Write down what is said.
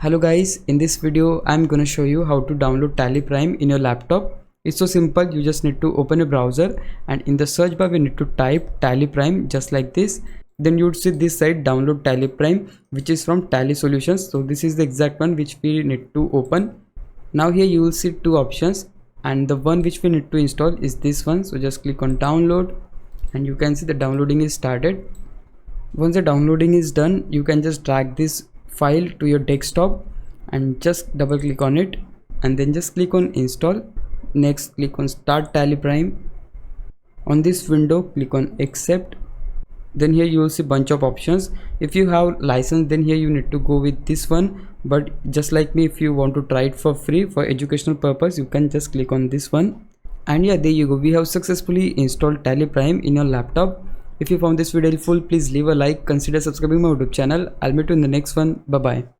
Hello guys, in this video I'm gonna show you how to download Tally Prime in your laptop. It's so simple. You just need to open a browser and in the search bar we need to type Tally Prime just like this. Then you would see this site, download Tally Prime, which is from Tally Solutions. So this is the exact one which we need to open. Now here you will see two options and the one which we need to install is this one. So just click on download and you can see the downloading is started. Once the downloading is done, you can just drag this file to your desktop and just double click on it and then just click on install. Next click on start Tally Prime. On this window click on accept. Then here you will see bunch of options. If you have license, then here you need to go with this one, but just like me, if you want to try it for free for educational purpose, you can just click on this one. And yeah, there you go, we have successfully installed Tally Prime in your laptop. If you found this video helpful, please leave a like, consider subscribing my YouTube channel. I'll meet you in the next one. Bye bye.